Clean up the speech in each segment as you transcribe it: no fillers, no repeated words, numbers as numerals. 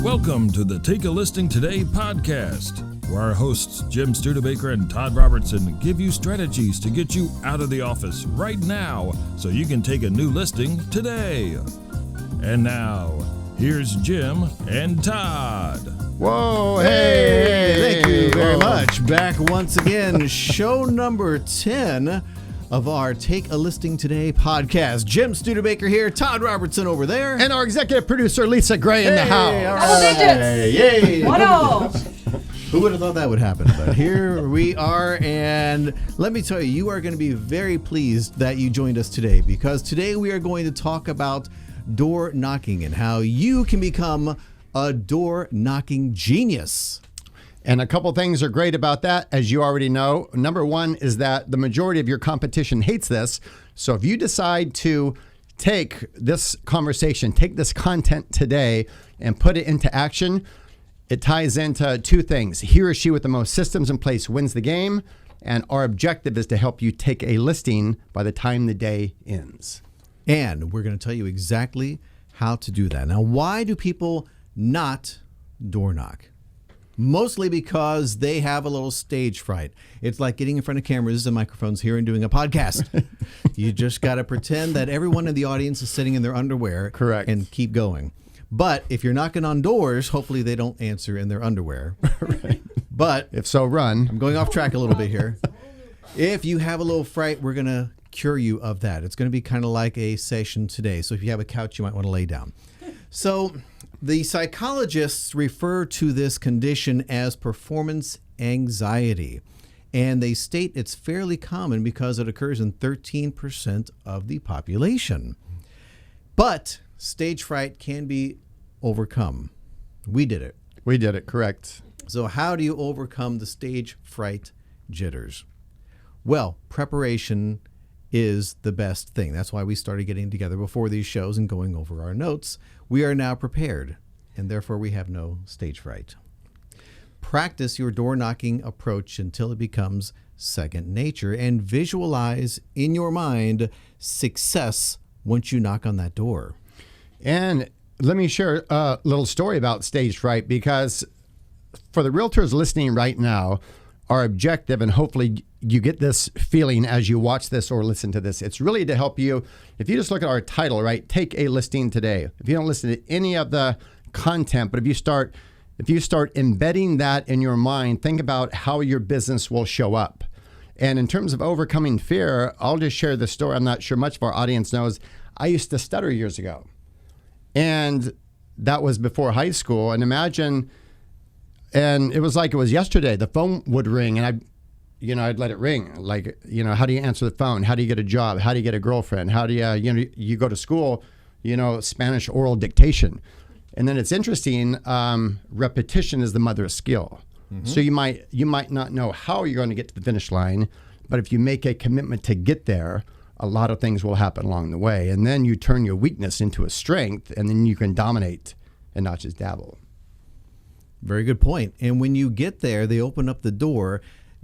Welcome to the Take a Listing Today podcast, where our hosts Jim Studebaker and Todd Robertson give you strategies to get you out of the office right now so you can take a new listing today. And now, here's Jim and Todd. Whoa, hey, Thank you very much. Back once again, show number 10 of our Take a Listing Today podcast. Jim Studebaker here, Todd Robertson over there. And our executive producer, Lisa Gray, in the house. All Double digits. Yay. 1-0. Who would have thought that would happen? But here we are, and let me tell you, you are going to be very pleased that you joined us today, because today we are going to talk about door knocking and how you can become a door knocking genius. And a couple things are great about that, as you already know. Number one is that the majority of your competition hates this. So if you decide to take this conversation, take this content today and put it into action, it ties into two things. He or she with the most systems in place wins the game. And our objective is to help you take a listing by the time the day ends. And we're going to tell you exactly how to do that. Now, why do people not door knock? Mostly because they have a little stage fright. It's like getting in front of cameras and microphones here and doing a podcast. You just got to pretend that everyone in the audience is sitting in their underwear. Correct. And keep going. But if you're knocking on doors, hopefully they don't answer in their underwear. Right. But If so, run. I'm going off track a little bit here. If you have a little fright, we're going to cure you of that. It's going to be kind of like a session today. So if you have a couch, you might want to lay down. So the psychologists refer to this condition as performance anxiety. And they state it's fairly common because it occurs in 13% of the population. But stage fright can be overcome. We did it. We did it, correct. So how do you overcome the stage fright jitters? Well, preparation is the best thing. That's why we started getting together before these shows and going over our notes. We are now prepared, and therefore we have no stage fright. Practice your door knocking approach until it becomes second nature, and visualize in your mind success once you knock on that door. And let me share a little story about stage fright, because for the realtors listening right now, our objective, and hopefully you get this feeling as you watch this or listen to this, it's really to help you. If you just look at our title, right, take a listing today. If you don't listen to any of the content, but if you start embedding that in your mind, think about how your business will show up. And in terms of overcoming fear, I'll just share the story. I'm not sure much of our audience knows. I used to stutter years ago. And that was before high school. And imagine, and it was like it was yesterday, the phone would ring and I'd let it ring. Like, how do you answer the phone? How do you get a job? How do you get a girlfriend? How do you go to school, Spanish oral dictation. And then it's interesting, repetition is the mother of skill. Mm-hmm. So you might not know how you're going to get to the finish line, but if you make a commitment to get there, a lot of things will happen along the way. And then you turn your weakness into a strength, and then you can dominate and not just dabble. Very good point. And when you get there, they open up the door.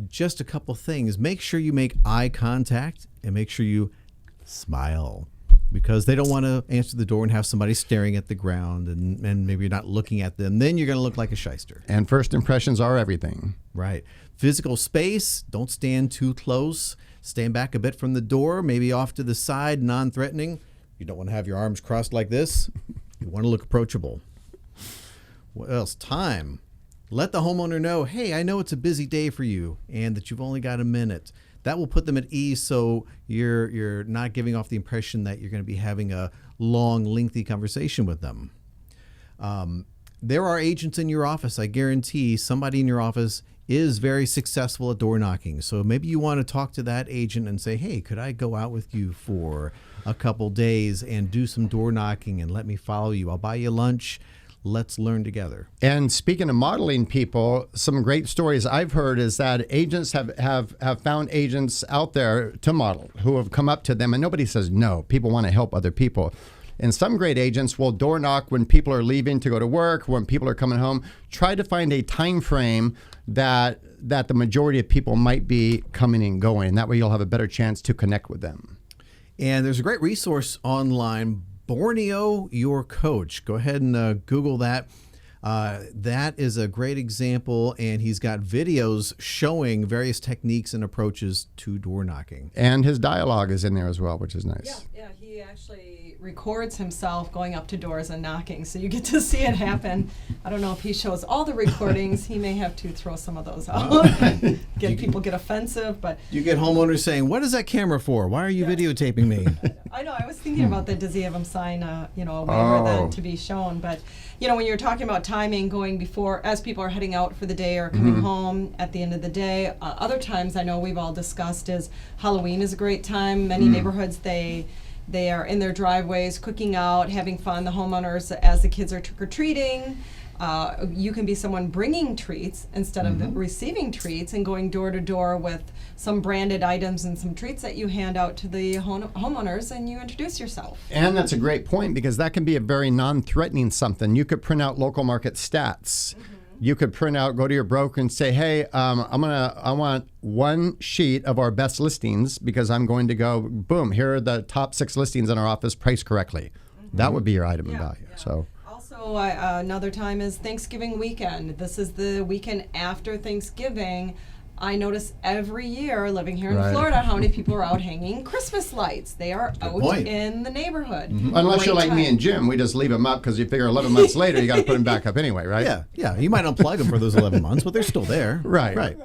Just a couple things. Make sure you make eye contact and make sure you smile, because they don't want to answer the door and have somebody staring at the ground and maybe you're not looking at them. Then you're going to look like a shyster. And first impressions are everything. Right. Physical space. Don't stand too close. Stand back a bit from the door, maybe off to the side, non-threatening. You don't want to have your arms crossed like this. You want to look approachable. What else? Time. Let the homeowner know, hey, I know it's a busy day for you and that you've only got a minute. That will put them at ease, so you're not giving off the impression that you're going to be having a long, lengthy conversation with them. There are agents in your office. I guarantee somebody in your office is very successful at door knocking. So maybe you want to talk to that agent and say, hey, could I go out with you for a couple days and do some door knocking and let me follow you? I'll buy you lunch. Let's learn together. And speaking of modeling people, some great stories I've heard is that agents have found agents out there to model who have come up to them, and nobody says no. People want to help other people. And some great agents will door knock when people are leaving to go to work, when people are coming home. Try to find a time frame that the majority of people might be coming and going. And that way you'll have a better chance to connect with them. And there's a great resource online, Borneo Your Coach. Go ahead and Google that. That is a great example, and he's got videos showing various techniques and approaches to door knocking. And his dialogue is in there as well, which is nice. Yeah, he actually records himself going up to doors and knocking, so you get to see it happen. I don't know if he shows all the recordings. He may have to throw some of those out. People get offensive, but You get homeowners saying, "What is that camera for? Why are you videotaping me?" I know. I was thinking about that. Does he have him sign a waiver then to be shown? But when you're talking about timing, going before as people are heading out for the day or coming home at the end of the day. Other times I know we've all discussed is Halloween is a great time. Many neighborhoods they are in their driveways cooking out, having fun. The homeowners, as the kids are trick-or-treating, you can be someone bringing treats instead of receiving treats and going door to door with some branded items and some treats that you hand out to the homeowners, and you introduce yourself. And that's a great point, because that can be a very non-threatening something. You could print out local market stats. You could go to your broker and say, "Hey, I want one sheet of our best listings because I'm going to go, boom, here are the top 6 listings in our office priced correctly." That would be your item of value. Yeah. So Also, another time is Thanksgiving weekend. This is the weekend after Thanksgiving. I notice every year, living here in Florida, how many people are out hanging Christmas lights. They are out in the neighborhood. unless you're like me and Jim, we just leave them up because you figure 11 months later you got to put them back up anyway, right? Yeah. You might unplug them for those 11 months, but they're still there. Right.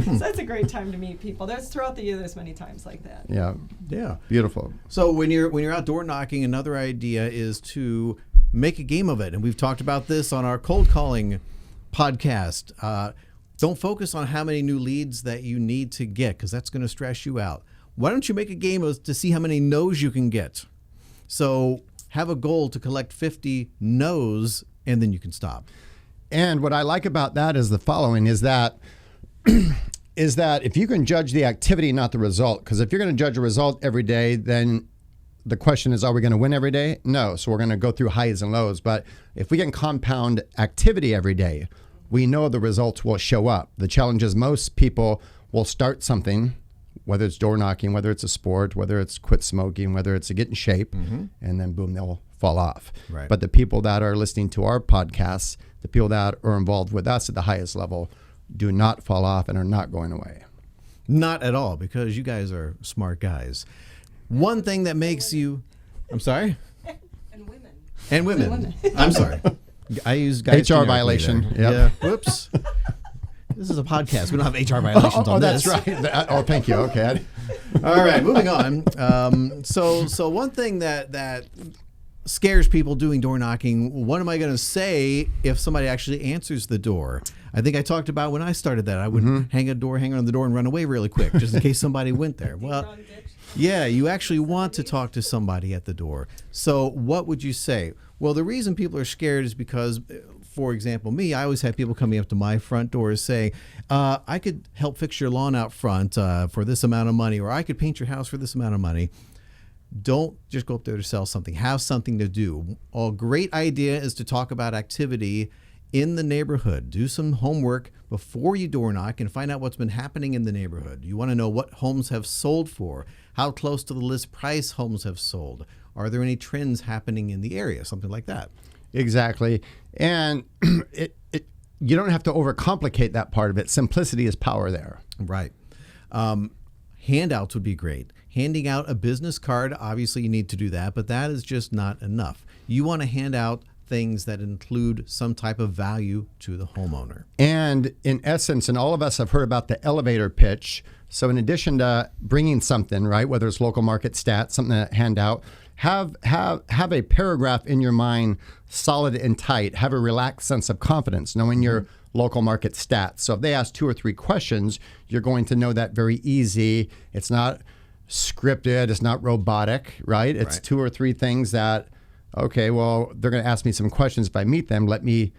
So that's a great time to meet people. Throughout the year, there's many times like that. Yeah. Beautiful. So when you're out door knocking, another idea is to make a game of it, and we've talked about this on our cold calling podcast. Don't focus on how many new leads that you need to get, because that's going to stress you out. Why don't you make a game to see how many no's you can get? So have a goal to collect 50 no's, and then you can stop. And what I like about that is the following, is that if you can judge the activity, not the result, because if you're going to judge a result every day, then the question is, are we going to win every day? No. So we're going to go through highs and lows. But if we can compound activity every day, we know the results will show up. The challenge is most people will start something, whether it's door knocking, whether it's a sport, whether it's quit smoking, whether it's to get in shape, and then boom, they'll fall off. Right. But the people that are listening to our podcasts, the people that are involved with us at the highest level, do not fall off and are not going away. Not at all, because you guys are smart guys. One thing that makes you... I'm sorry? And women. I'm sorry. I use guys. HR violation. Yep. Yeah. Whoops. This is a podcast. We don't have HR violations on this. That's right. Thank you. Okay. All right, moving on. So one thing that scares people doing door knocking, what am I going to say if somebody actually answers the door? I think I talked about when I started that. I would hang on the door and run away really quick, just in case somebody went there. Well, yeah, you actually want to talk to somebody at the door. So what would you say? Well, the reason people are scared is because, for example, me, I always have people coming up to my front door saying, I could help fix your lawn out front for this amount of money, or I could paint your house for this amount of money. Don't just go up there to sell something. Have something to do. A great idea is to talk about activity in the neighborhood. Do some homework before you door knock and find out what's been happening in the neighborhood. You want to know what homes have sold for, how close to the list price homes have sold. Are there any trends happening in the area? Something like that. Exactly. And you don't have to overcomplicate that part of it. Simplicity is power there. Right. Handouts would be great. Handing out a business card, obviously you need to do that, but that is just not enough. You want to hand out things that include some type of value to the homeowner. And in essence, and all of us have heard about the elevator pitch. So in addition to bringing something, right, whether it's local market stats, something to hand out, have a paragraph in your mind solid and tight. Have a relaxed sense of confidence, knowing your local market stats. So if they ask 2 or 3 questions, you're going to know that very easy. It's not scripted. It's not robotic, right? It's 2 or 3 things that, okay, well, they're going to ask me some questions. If I meet them, let me,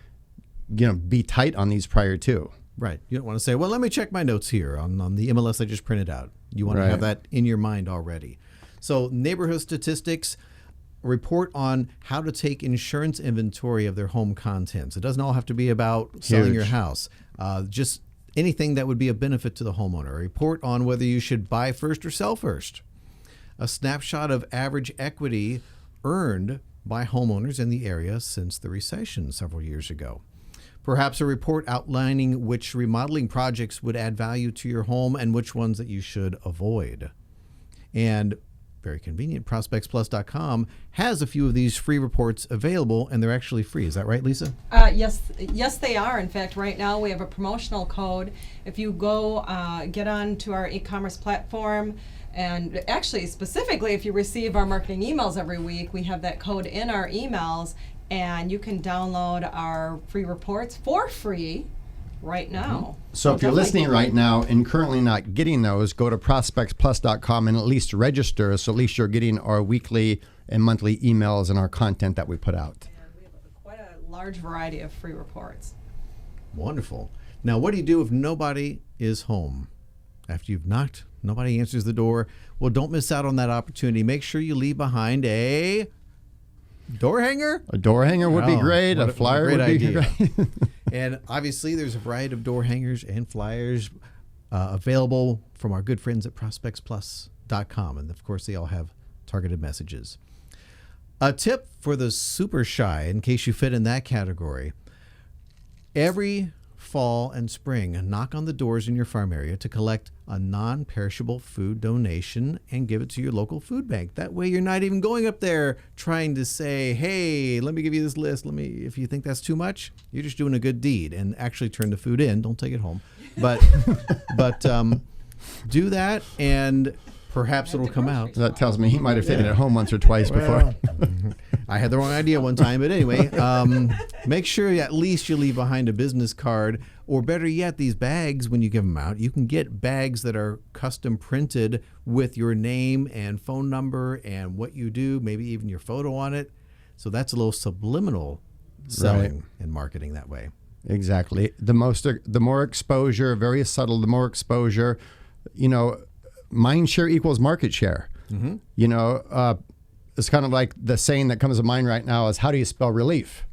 be tight on these prior to. Right. You don't want to say, well, let me check my notes here on the MLS I just printed out. You want to have that in your mind already. So neighborhood statistics, report on how to take insurance inventory of their home contents. It doesn't all have to be about selling your house. Just anything that would be a benefit to the homeowner. A report on whether you should buy first or sell first. A snapshot of average equity earned by homeowners in the area since the recession several years ago. Perhaps a report outlining which remodeling projects would add value to your home and which ones that you should avoid. And very convenient, ProspectsPLUS.com has a few of these free reports available, and they're actually free. Is that right, Lisa? Yes, they are. In fact, right now we have a promotional code. If you go get on to our e-commerce platform, and actually specifically if you receive our marketing emails every week, we have that code in our emails, and you can download our free reports for free right now. So if you're listening right now and currently not getting those, go to ProspectsPLUS.com and at least register, so at least you're getting our weekly and monthly emails and our content that we put out. And we have quite a large variety of free reports. Wonderful. Now, what do you do if nobody is home? After you've knocked, nobody answers the door. Well, don't miss out on that opportunity. Make sure you leave behind a door hanger. A door hanger would be great. A flyer would be great. And obviously, there's a variety of door hangers and flyers available from our good friends at ProspectsPLUS.com. And of course, they all have targeted messages. A tip for the super shy, in case you fit in that category: every fall and spring, knock on the doors in your farm area to collect a non-perishable food donation and give it to your local food bank. That way you're not even going up there trying to say, hey, let me give you this list. If you think that's too much, you're just doing a good deed, and actually turn the food in. Don't take it home. But do that, and perhaps it'll come out. That tells me he might have taken it home once or twice before. I had the wrong idea one time, but anyway, make sure at least you leave behind a business card, or better yet, these bags, when you give them out, you can get bags that are custom printed with your name and phone number and what you do, maybe even your photo on it. So that's a little subliminal selling and marketing that way. Exactly. The more exposure, very subtle, the more exposure, mind share equals market share. Mm-hmm. It's kind of like the saying that comes to mind right now is, how do you spell relief?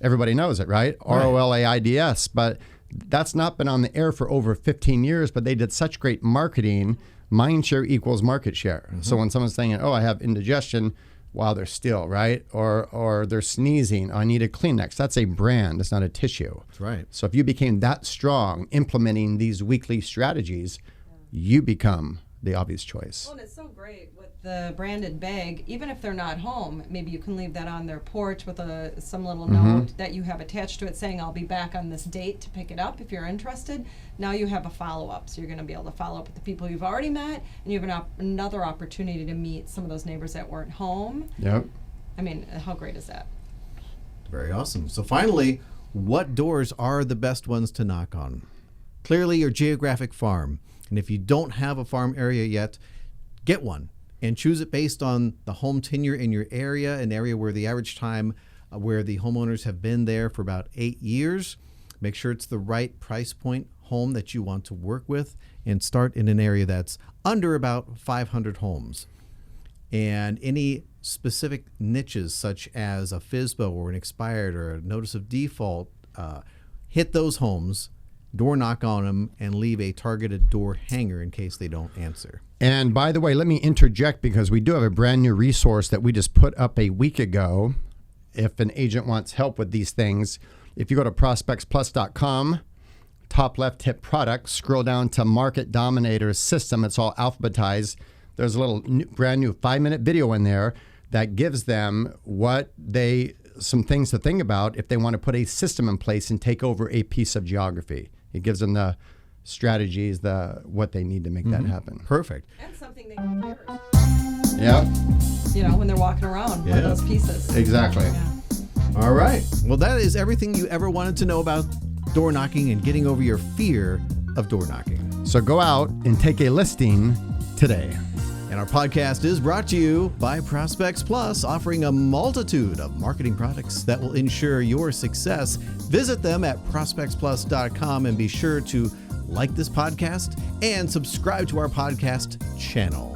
Everybody knows it, right? ROLAIDS. But that's not been on the air for over 15 years, but they did such great marketing. Mind share equals market share. Mm-hmm. So when someone's saying, oh, I have indigestion, while they're still, right? Or they're sneezing, I need a Kleenex. That's a brand. It's not a tissue. That's right. So if you became that strong implementing these weekly strategies, you become the obvious choice. Well, and it's so great with the branded bag. Even if they're not home, maybe you can leave that on their porch with some little note that you have attached to it saying, I'll be back on this date to pick it up if you're interested. Now you have a follow-up. So you're going to be able to follow up with the people you've already met, and you have another opportunity to meet some of those neighbors that weren't home. Yep. I mean, how great is that? Very awesome. So finally, what doors are the best ones to knock on? Clearly, your geographic farm. And if you don't have a farm area yet, get one and choose it based on the home tenure in your area, an area where the average time where the homeowners have been there for about 8 years. Make sure it's the right price point home that you want to work with, and start in an area that's under about 500 homes. And any specific niches such as a FSBO or an expired or a notice of default, hit those homes, door knock on them, and leave a targeted door hanger in case they don't answer. And by the way, let me interject, because we do have a brand new resource that we just put up a week ago. If an agent wants help with these things, if you go to ProspectsPLUS.com, top left, hit products, scroll down to market dominator system. It's all alphabetized. There's a little brand new 5-minute video in there that gives them some things to think about if they want to put a system in place and take over a piece of geography. It gives them the strategies, what they need to make that happen. Perfect. And something they can carry. Yeah. When they're walking around with those pieces. Exactly. Yeah. All right. Well, that is everything you ever wanted to know about door knocking and getting over your fear of door knocking. So go out and take a listing today. And our podcast is brought to you by Prospects Plus, offering a multitude of marketing products that will ensure your success. Visit them at ProspectsPLUS.com, and be sure to like this podcast and subscribe to our podcast channel.